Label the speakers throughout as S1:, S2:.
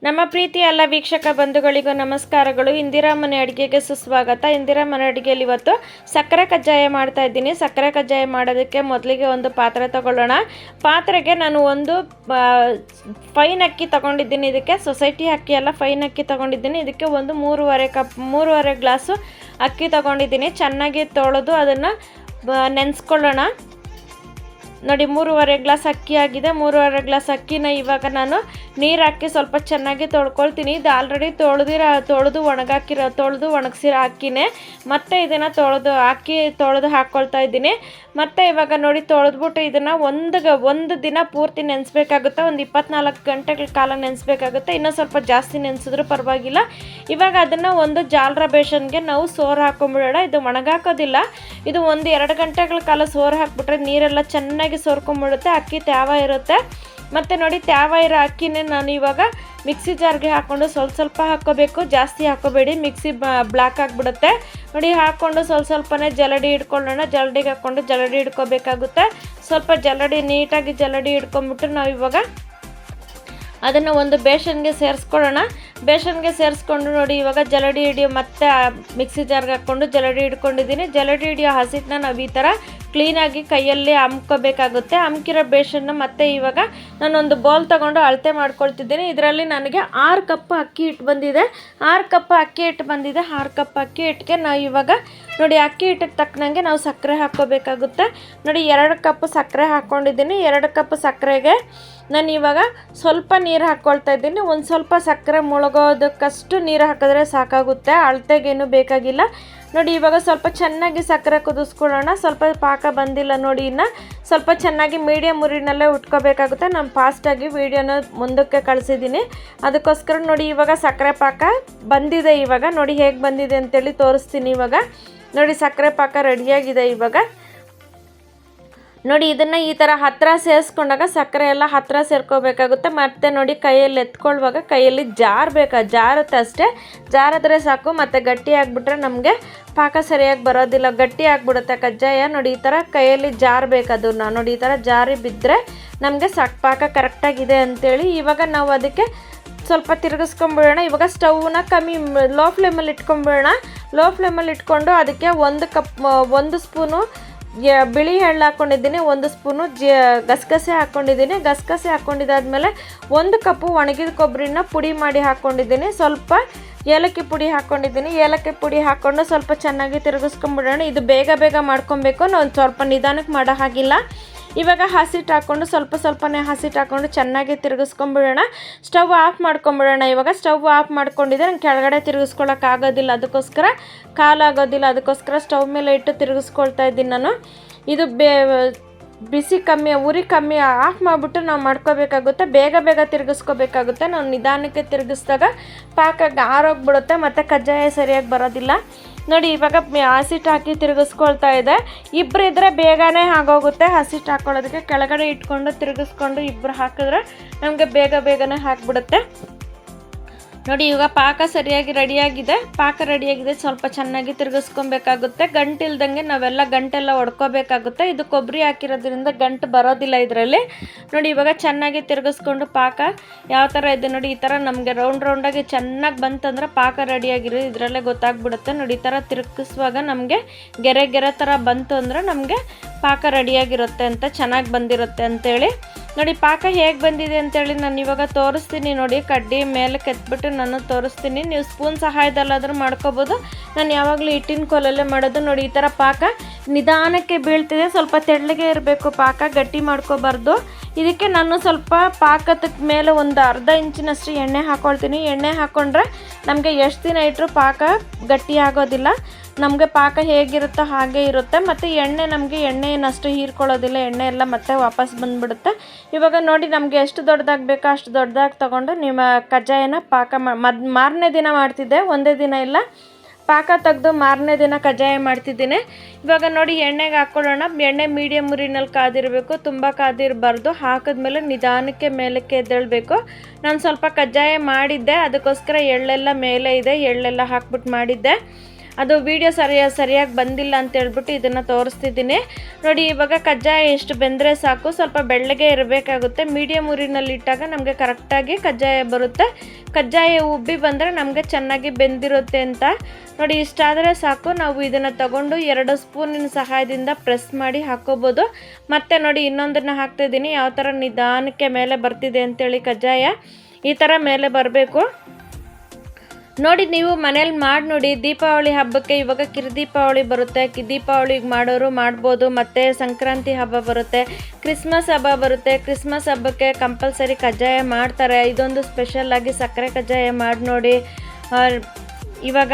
S1: ನಮ್ಮ ಪ್ರೀತಿಯ ಎಲ್ಲ ವೀಕ್ಷಕ ಬಂಧುಗಳಿಗೂ ನಮಸ್ಕಾರಗಳು. ಇಂದಿರಾ ಮನೆ ಅಡುಗೆಗೆ ಸುಸ್ವಾಗತ. ಇಂದಿರಾ ಮನೆ ಅಡುಗೆಯಲ್ಲಿ ಇವತ್ತು ಸಕ್ಕರೆ ಕಜ್ಜಾಯ ಮಾಡ್ತಾ ಇದ್ದೀನಿ. ಸಕ್ಕರೆ ಕಜ್ಜಾಯ ಮಾಡೋದಕ್ಕೆ ಮೊದಲಿಗೆ ಒಂದು ಪಾತ್ರೆ ತಗೊಳ್ಳೋಣ. ಪಾತ್ರೆಗೆ ನಾನು ಒಂದು ಫೈನ್ ಅಕ್ಕಿ ತಗೊಂಡಿದ್ದೀನಿ. ಇದಕ್ಕೆ ಸೊಸೈಟಿ ಅಕ್ಕಿ ಎಲ್ಲ ಫೈನ್ ಅಕ್ಕಿ ತಗೊಂಡಿದ್ದೀನಿ. ಇದಕ್ಕೆ ಒಂದು ಮೂರುವರೆ ಗ್ಲಾಸು ಅಕ್ಕಿ ತಗೊಂಡಿದ್ದೀನಿ. ಚೆನ್ನಾಗಿ ತೊಳೆದು ಅದನ್ನು ನೆನೆಸ್ಕೊಳ್ಳೋಣ. ನೋಡಿ, 3.5 ಗ್ಲಾಸ್ ಅಕ್ಕಿ ಆಗಿದೆ. 3.5 ಗ್ಲಾಸ್ ಅಕ್ಕಿನ ಇವಾಗ ನಾನು ನೀರು ಹಾಕಿ ಸ್ವಲ್ಪ ಚೆನ್ನಾಗಿ ತೊಳ್ಕೊಳ್ತೀನಿ. ಇದು ಆಲ್ರೆಡಿ ತೊಳೆದು ಒಣಗಿಸಿರೋ ಅಕ್ಕಿನೇ. ಮತ್ತು ಇದನ್ನು ತೊಳೆದು ಹಾಕ್ಕೊಳ್ತಾ ಇದ್ದೀನಿ. ಮತ್ತು ಇವಾಗ ನೋಡಿ, ತೊಳೆದ್ಬಿಟ್ಟು ಇದನ್ನು ಒಂದು ದಿನ ಪೂರ್ತಿ ನೆನೆಸ್ಬೇಕಾಗುತ್ತೆ. ಒಂದು 24 ಗಂಟೆಗಳ ಕಾಲ ನೆನೆಸ್ಬೇಕಾಗುತ್ತೆ. ಇನ್ನೂ ಸ್ವಲ್ಪ ಜಾಸ್ತಿ ನೆನೆಸಿದ್ರೂ ಪರವಾಗಿಲ್ಲ. ಇವಾಗ ಅದನ್ನು ಒಂದು ಜಾಲರ ಬೇಷನ್ಗೆ ನಾವು ಸೋರು ಹಾಕೊಂಡ್ಬಿಡೋಣ. ಇದು ಒಣಗಾಕೋದಿಲ್ಲ. ಇದು 1-2 ಗಂಟೆಗಳ ಕಾಲ ಸೋರು ಹಾಕ್ಬಿಟ್ರೆ ನೀರೆಲ್ಲ ಚೆನ್ನಾಗಿ ಸೋರ್ಕೊಂಡ್ಬಿಡುತ್ತೆ. ಅಕ್ಕಿ ತ್ಯಾವ ಇರುತ್ತೆ. ಮತ್ತು ನೋಡಿ, ತ್ಯಾವ ಇರೋ ಅಕ್ಕಿನೇ ನಾನು ಇವಾಗ ಮಿಕ್ಸಿ ಜಾರ್ಗೆ ಹಾಕ್ಕೊಂಡು ಸ್ವಲ್ಪ ಹಾಕ್ಕೋಬೇಕು. ಜಾಸ್ತಿ ಹಾಕ್ಕೋಬೇಡಿ, ಮಿಕ್ಸಿ ಬ್ಲ್ಯಾಕ್ ಆಗಿಬಿಡುತ್ತೆ. ನೋಡಿ, ಹಾಕ್ಕೊಂಡು ಸ್ವಲ್ಪನೇ ಜಲಡಿ ಇಟ್ಕೊಳ್ಳೋಣ. ಜಲಡಿಗೆ ಹಾಕ್ಕೊಂಡು ಜಲಡಿ ಹಿಡ್ಕೋಬೇಕಾಗುತ್ತೆ. ಸ್ವಲ್ಪ ನೀಟಾಗಿ ಜಲಡಿ ಹಿಡ್ಕೊಂಬಿಟ್ಟು ನಾವು ಇವಾಗ ಅದನ್ನು ಒಂದು ಬೇಷನ್ಗೆ ಸೇರಿಸ್ಕೊಳ್ಳೋಣ. ಬೇಷನ್ಗೆ ಸೇರಿಸ್ಕೊಂಡು ನೋಡಿ, ಇವಾಗ ಜಲಡಿ ಹಿಡಿಯೋ ಮತ್ತೆ ಮಿಕ್ಸಿ ಜಾರ್ಗೆ ಹಾಕ್ಕೊಂಡು ಜಲಡಿ ಹಿಡ್ಕೊಂಡಿದ್ದೀನಿ. ಜಲಡಿ ಹಿಡಿಯೋ ಹಸಿಟ್ಟನ್ನ ನಾವು ಈ ಥರ ಕ್ಲೀನಾಗಿ ಕೈಯಲ್ಲಿ ಅಮ್ಕೋಬೇಕಾಗುತ್ತೆ. ಅಮ್ಕಿರೋ ಬೇಷನ್ನ ಮತ್ತೆ ಇವಾಗ ನಾನೊಂದು ಬೌಲ್ ತೊಗೊಂಡು ಅಳತೆ ಮಾಡ್ಕೊಳ್ತಿದ್ದೀನಿ. ಇದರಲ್ಲಿ ನನಗೆ 6 ಕಪ್ ಅಕ್ಕಿ ಹಿಟ್ಟು ಬಂದಿದೆ. 6 ಕಪ್ ಅಕ್ಕಿ ಹಿಟ್ಟಿಗೆ ನಾವು ಇವಾಗ ನೋಡಿ, ಅಕ್ಕಿ ಹಿಟ್ಟಿಗೆ ತಕ್ಕನಂಗೆ ನಾವು ಸಕ್ಕರೆ ಹಾಕ್ಕೋಬೇಕಾಗುತ್ತೆ. ನೋಡಿ, 2 ಕಪ್ ಸಕ್ಕರೆ ಹಾಕ್ಕೊಂಡಿದ್ದೀನಿ. 2 ಕಪ್ ಸಕ್ಕರೆಗೆ ನಾನು ಇವಾಗ ಸ್ವಲ್ಪ ನೀರು ಹಾಕ್ಕೊಳ್ತಾ ಇದ್ದೀನಿ. ಒಂದು ಸ್ವಲ್ಪ ಸಕ್ಕರೆ ಮುಳುಗೋದಕ್ಕಷ್ಟು ನೀರು ಹಾಕಿದ್ರೆ ಸಾಕಾಗುತ್ತೆ, ಅಳತೆಗೇನು ಬೇಕಾಗಿಲ್ಲ. ನೋಡಿ, ಇವಾಗ ಸ್ವಲ್ಪ ಚೆನ್ನಾಗಿ ಸಕ್ಕರೆ ಕುದಿಸ್ಕೊಳ್ಳೋಣ. ಸ್ವಲ್ಪ ಪಾಕ ಬಂದಿಲ್ಲ ನೋಡಿ, ಇನ್ನು ಸ್ವಲ್ಪ ಚೆನ್ನಾಗಿ ಮೀಡಿಯಮ್ ಉರಿನಲ್ಲೇ ಉಟ್ಕೋಬೇಕಾಗುತ್ತೆ. ನಾನು ಫಾಸ್ಟಾಗಿ ವೀಡಿಯೋನ ಮುಂದಕ್ಕೆ ಕಳಿಸಿದ್ದೀನಿ. ಅದಕ್ಕೋಸ್ಕರ ನೋಡಿ, ಇವಾಗ ಸಕ್ಕರೆ ಪಾಕ ಬಂದಿದೆ. ಇವಾಗ ನೋಡಿ ಹೇಗೆ ಬಂದಿದೆ ಅಂತೇಳಿ ತೋರಿಸ್ತೀನಿ. ಇವಾಗ ನೋಡಿ, ಸಕ್ಕರೆ ಪಾಕ ರೆಡಿಯಾಗಿದೆ. ಇವಾಗ ನೋಡಿ, ಇದನ್ನು ಈ ಥರ ಹತ್ತಿರ ಸೇರಿಸ್ಕೊಂಡಾಗ ಸಕ್ಕರೆ ಎಲ್ಲ ಹತ್ತಿರ ಸೇರ್ಕೋಬೇಕಾಗುತ್ತೆ. ಮತ್ತು ನೋಡಿ, ಕೈಯಲ್ಲಿ ಎತ್ಕೊಳ್ಳುವಾಗ ಕೈಯಲ್ಲಿ ಜಾರುತ್ತೆ ಅಷ್ಟೇ. ಜಾರಿದ್ರೆ ಸಾಕು. ಮತ್ತು ಗಟ್ಟಿ ಆಗಿಬಿಟ್ರೆ ನಮಗೆ ಪಾಕ ಸರಿಯಾಗಿ ಬರೋದಿಲ್ಲ, ಗಟ್ಟಿ ಆಗಿಬಿಡುತ್ತೆ ಕಜ್ಜಾಯ. ನೋಡಿ, ಈ ಥರ ಕೈಯಲ್ಲಿ ಜಾರಬೇಕದನ್ನು. ನೋಡಿ, ಈ ಥರ ಜಾರಿ ಬಿದ್ದರೆ ನಮಗೆ ಪಾಕ ಕರೆಕ್ಟಾಗಿದೆ ಅಂಥೇಳಿ. ಇವಾಗ ನಾವು ಅದಕ್ಕೆ ಸ್ವಲ್ಪ ತಿರುಗಿಸ್ಕೊಂಬಿಡೋಣ. ಇವಾಗ ಸ್ಟವ್ನ ಲೋ ಫ್ಲೇಮಲ್ಲಿ ಇಟ್ಕೊಂಬಿಡೋಣ. ಲೋ ಫ್ಲೇಮಲ್ಲಿ ಇಟ್ಕೊಂಡು ಅದಕ್ಕೆ 1 ಸ್ಪೂನು ಬಿಳಿ ಎಳ್ಳು ಹಾಕ್ಕೊಂಡಿದ್ದೀನಿ. 1 ಸ್ಪೂನು ಗಸಗಸೆ ಹಾಕ್ಕೊಂಡಿದ್ದೀನಿ. ಗಸಗಸೆ ಹಾಕ್ಕೊಂಡಿದ್ದಾದಮೇಲೆ 1 ಕಪ್ಪು ಒಣಗಿದ ಕೊಬ್ಬರಿನ ಪುಡಿ ಮಾಡಿ ಹಾಕ್ಕೊಂಡಿದ್ದೀನಿ. ಸ್ವಲ್ಪ ಏಲಕ್ಕಿ ಪುಡಿ ಹಾಕ್ಕೊಂಡಿದ್ದೀನಿ. ಏಲಕ್ಕಿ ಪುಡಿ ಹಾಕ್ಕೊಂಡು ಸ್ವಲ್ಪ ಚೆನ್ನಾಗಿ ತಿರುಗಿಸ್ಕೊಂಬಿಡೋಣ. ಇದು ಬೇಗ ಮಾಡ್ಕೊಬೇಕು, ನಾವು ಸ್ವಲ್ಪ ನಿಧಾನಕ್ಕೆ ಮಾಡೋ ಹಾಗಿಲ್ಲ. ಇವಾಗ ಹಸಿಟ್ಟು ಹಾಕ್ಕೊಂಡು ಸ್ವಲ್ಪನೇ ಹಸಿಟ್ಟು ಹಾಕ್ಕೊಂಡು ಚೆನ್ನಾಗಿ ತಿರುಗಿಸ್ಕೊಂಬಿಡೋಣ. Stove off ಮಾಡ್ಕೊಂಬಿಡೋಣ. ಇವಾಗ ಸ್ಟವ್ ಆಫ್ ಮಾಡ್ಕೊಂಡಿದ್ದೆ. ನಂಗೆ ಕೆಳಗಡೆ ತಿರುಗಿಸ್ಕೊಳ್ಳೋಕ್ಕಾಗೋದಿಲ್ಲ, ಅದಕ್ಕೋಸ್ಕರ ಸ್ಟವ್ ಮೇಲೆ ಇಟ್ಟು ತಿರುಗಿಸ್ಕೊಳ್ತಾ ಇದ್ದೀನಿ ನಾನು. ಇದು ಉರಿ ಕಮ್ಮಿ ಆಫ್ ಮಾಡಿಬಿಟ್ಟು ನಾವು ಮಾಡ್ಕೋಬೇಕಾಗುತ್ತೆ. ಬೇಗ ತಿರುಗಿಸ್ಕೋಬೇಕಾಗುತ್ತೆ. ನಾವು ನಿಧಾನಕ್ಕೆ ತಿರುಗಿಸಿದಾಗ ಪಾಕ ಆರೋಗ್ಬಿಡುತ್ತೆ ಮತ್ತು ಕಜ್ಜಾಯ ಸರಿಯಾಗಿ ಬರೋದಿಲ್ಲ. ನೋಡಿ, ಇವಾಗ ಹಸಿಟ್ಟು ಹಾಕಿ ತಿರುಗಿಸ್ಕೊಳ್ತಾ ಇದೆ. ಇಬ್ಬರು ಇದ್ದರೆ ಬೇಗನೆ ಆಗೋಗುತ್ತೆ. ಹಸಿಟ್ಟು ಹಾಕ್ಕೊಳ್ಳೋದಕ್ಕೆ ಕೆಳಗಡೆ ಇಟ್ಕೊಂಡು ತಿರುಗಿಸ್ಕೊಂಡು ಇಬ್ಬರು ಹಾಕಿದ್ರೆ ನಮಗೆ ಬೇಗನೆ ಹಾಕಿಬಿಡುತ್ತೆ. ನೋಡಿ, ಇವಾಗ ಪಾಕ ಸರಿಯಾಗಿ ರೆಡಿಯಾಗಿದೆ. ಸ್ವಲ್ಪ ಚೆನ್ನಾಗಿ ತಿರುಗಿಸ್ಕೊಬೇಕಾಗುತ್ತೆ. ಗಂಟಿಲ್ದಂಗೆ ನಾವೆಲ್ಲ ಗಂಟೆಲ್ಲ ಹೊಡ್ಕೋಬೇಕಾಗುತ್ತೆ. ಇದು ಕೊಬ್ಬರಿ ಹಾಕಿರೋದ್ರಿಂದ ಗಂಟು ಬರೋದಿಲ್ಲ ಇದರಲ್ಲಿ. ನೋಡಿ, ಇವಾಗ ಚೆನ್ನಾಗಿ ತಿರುಗಿಸ್ಕೊಂಡು ಪಾಕ ಯಾವ ಥರ ಇದೆ ನೋಡಿ, ಈ ಥರ ನಮಗೆ ರೌಂಡಾಗಿ ಚೆನ್ನಾಗಿ ಬಂತಂದ್ರೆ ಪಾಕ ರೆಡಿಯಾಗಿರೋದು ಇದರಲ್ಲೇ ಗೊತ್ತಾಗ್ಬಿಡುತ್ತೆ. ನೋಡಿ, ಈ ಥರ ತಿರುಗಿಸುವಾಗ ನಮಗೆ ಗೆರೆ ಥರ ಬಂತು ಅಂದರೆ ನಮಗೆ ಪಾಕ ರೆಡಿಯಾಗಿರುತ್ತೆ ಅಂತ, ಚೆನ್ನಾಗಿ ಬಂದಿರುತ್ತೆ ಅಂಥೇಳಿ. ನೋಡಿ, ಪಾಕ ಹೇಗೆ ಬಂದಿದೆ ಅಂತೇಳಿ ನಾನು ಇವಾಗ ತೋರಿಸ್ತೀನಿ. ನೋಡಿ, ಕಡ್ಡಿ ಮೇಲೆ ಕೆತ್ಬಿಟ್ಟು ನಾನು ತೋರಿಸ್ತೀನಿ. ನೀವು ಸ್ಪೂನ್ ಸಹಾಯದಲ್ಲಾದರೂ ಮಾಡ್ಕೋಬೋದು. ನಾನು ಯಾವಾಗಲೂ ಹಿಟ್ಟಿನ ಕೋಲಲ್ಲೇ ಮಾಡೋದು. ನೋಡಿ, ಈ ಥರ ಪಾಕ ನಿಧಾನಕ್ಕೆ ಬೀಳ್ತಿದೆ. ಸ್ವಲ್ಪ ತೆಳ್ಳಗೆ ಇರಬೇಕು ಪಾಕ, ಗಟ್ಟಿ ಮಾಡ್ಕೋಬಾರ್ದು. ಇದಕ್ಕೆ ನಾನು ಸ್ವಲ್ಪ ಪಾಕದ ಮೇಲೆ ಒಂದು ಅರ್ಧ ಇಂಚಿನಷ್ಟು ಎಣ್ಣೆ ಹಾಕ್ಕೊಳ್ತೀನಿ. ಎಣ್ಣೆ ಹಾಕ್ಕೊಂಡ್ರೆ ನಮಗೆ ಎಷ್ಟು ದಿನ ಇಟ್ಟರೂ ಪಾಕ ಗಟ್ಟಿ ಆಗೋದಿಲ್ಲ. ನಮಗೆ ಪಾಕ ಹೇಗಿರುತ್ತೋ ಹಾಗೆ ಇರುತ್ತೆ. ಮತ್ತು ನಮಗೆ ಎಣ್ಣೆನಷ್ಟು ಹೀರ್ಕೊಳ್ಳೋದಿಲ್ಲ. ಎಣ್ಣೆ ಎಲ್ಲ ಮತ್ತೆ ವಾಪಸ್ ಬಂದುಬಿಡುತ್ತೆ. ಇವಾಗ ನೋಡಿ, ನಮಗೆ ಎಷ್ಟು ದೊಡ್ಡದಾಗಿ ಬೇಕೋ ಅಷ್ಟು ದೊಡ್ಡದಾಗಿ ತೊಗೊಂಡು ನಿಮ್ಮ ಕಜ್ಜಾಯನ ಪಾಕ ಮಾರನೇ ದಿನ ಮಾಡ್ತಿದ್ದೆ, ಒಂದೇ ದಿನ ಇಲ್ಲ. ಪಾಕ ತೆಗೆದು ಮಾರನೇ ದಿನ ಕಜ್ಜಾಯ ಮಾಡ್ತಿದ್ದೀನಿ. ಇವಾಗ ನೋಡಿ, ಎಣ್ಣೆಗೆ ಹಾಕ್ಕೊಳ್ಳೋಣ. ಎಣ್ಣೆ ಮೀಡಿಯಮ್ ಉರಿನಲ್ಲಿ ಕಾದಿರಬೇಕು, ತುಂಬ ಕಾದಿರಬಾರ್ದು. ಹಾಕಿದ್ಮೇಲೆ ನಿಧಾನಕ್ಕೆ ಮೇಲಕ್ಕೆ ಎದ್ದೇಳಬೇಕು. ನಾನು ಸ್ವಲ್ಪ ಕಜ್ಜಾಯ ಮಾಡಿದ್ದೆ, ಅದಕ್ಕೋಸ್ಕರ ಎಳ್ಳೆಲ್ಲ ಮೇಲೆ ಇದೆ, ಎಳ್ಳೆಲ್ಲ ಹಾಕ್ಬಿಟ್ಟು ಮಾಡಿದ್ದೆ. ಅದು ವಿಡಿಯೋ ಸರಿಯಾಗಿ ಬಂದಿಲ್ಲ ಅಂತ ಹೇಳ್ಬಿಟ್ಟು ಇದನ್ನು ತೋರಿಸ್ತಿದ್ದೀನಿ ನೋಡಿ. ಇವಾಗ ಕಜ್ಜಾಯ ಎಷ್ಟು ಬೆಂದರೆ ಸಾಕು, ಸ್ವಲ್ಪ ಬೆಳ್ಳಗೆ ಇರಬೇಕಾಗುತ್ತೆ. ಮೀಡಿಯಮ್ ಊರಿನಲ್ಲಿ ಇಟ್ಟಾಗ ನಮಗೆ ಕರೆಕ್ಟಾಗಿ ಕಜ್ಜಾಯ ಬರುತ್ತೆ. ಕಜ್ಜಾಯ ಉಬ್ಬಿ ಬಂದರೆ ನಮಗೆ ಚೆನ್ನಾಗಿ ಬೆಂದಿರುತ್ತೆ ಅಂತ ನೋಡಿ. ಇಷ್ಟಾದರೆ ಸಾಕು. ನಾವು ಇದನ್ನು ತಗೊಂಡು 2 ಸ್ಪೂನಿನ ಸಹಾಯದಿಂದ ಪ್ರೆಸ್ ಮಾಡಿ ಹಾಕೋಬೋದು. ಮತ್ತು ನೋಡಿ ಇನ್ನೊಂದನ್ನು ಹಾಕ್ತಿದ್ದೀನಿ, ಯಾವ ಥರ ನಿಧಾನಕ್ಕೆ ಮೇಲೆ ಬರ್ತಿದೆ ಅಂತೇಳಿ. ಕಜ್ಜಾಯ ಈ ಥರ ಮೇಲೆ ಬರಬೇಕು ನೋಡಿ. ನೀವು ಮನೇಲಿ ಮಾಡಿ ನೋಡಿ. ದೀಪಾವಳಿ ಹಬ್ಬಕ್ಕೆ ಇವಾಗ ಕಿರುದೀಪಾವಳಿ ಬರುತ್ತೆ, ದೀಪಾವಳಿಗೆ ಮಾಡೋರು ಮಾಡ್ಬೋದು. ಮತ್ತು ಸಂಕ್ರಾಂತಿ ಹಬ್ಬ ಬರುತ್ತೆ, ಕ್ರಿಸ್ಮಸ್ ಹಬ್ಬ ಬರುತ್ತೆ. ಕ್ರಿಸ್ಮಸ್ ಹಬ್ಬಕ್ಕೆ ಕಂಪಲ್ಸರಿ ಕಜ್ಜಾಯ ಮಾಡ್ತಾರೆ. ಇದೊಂದು ಸ್ಪೆಷಲ್ಲಾಗಿ ಸಕ್ಕರೆ ಕಜ್ಜಾಯ ಮಾಡಿ ನೋಡಿ. ಇವಾಗ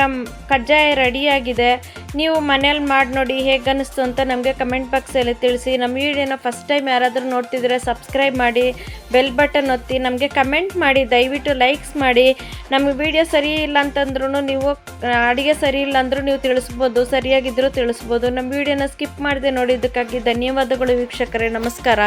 S1: ಕಜ್ಜಾಯ ರೆಡಿಯಾಗಿದೆ. ನೀವು ಮನೇಲಿ ಮಾಡಿ ನೋಡಿ ಹೇಗೆ ಅನ್ನಿಸ್ತು ಅಂತ ನಮಗೆ ಕಮೆಂಟ್ ಬಾಕ್ಸಲ್ಲಿ ತಿಳಿಸಿ. ನಮ್ಮ ವಿಡಿಯೋನ ಫಸ್ಟ್ ಟೈಮ್ ಯಾರಾದರೂ ನೋಡ್ತಿದ್ರೆ ಸಬ್ಸ್ಕ್ರೈಬ್ ಮಾಡಿ, ಬೆಲ್ ಬಟನ್ ಒತ್ತಿ, ನಮಗೆ ಕಮೆಂಟ್ ಮಾಡಿ, ದಯವಿಟ್ಟು ಲೈಕ್ಸ್ ಮಾಡಿ. ನಮ್ಮ ವಿಡಿಯೋ ಸರಿ ಇಲ್ಲ ಅಂತಂದ್ರೂ ನೀವು ಅಡುಗೆ ಸರಿ ಇಲ್ಲ ಅಂದರೂ ನೀವು ತಿಳಿಸ್ಬೋದು, ಸರಿಯಾಗಿದ್ದರೂ ತಿಳಿಸ್ಬೋದು. ನಮ್ಮ ವಿಡಿಯೋನ ಸ್ಕಿಪ್ ಮಾಡದೆ ನೋಡಿದ್ದಕ್ಕಾಗಿ ಧನ್ಯವಾದಗಳು ವೀಕ್ಷಕರೇ. ನಮಸ್ಕಾರ.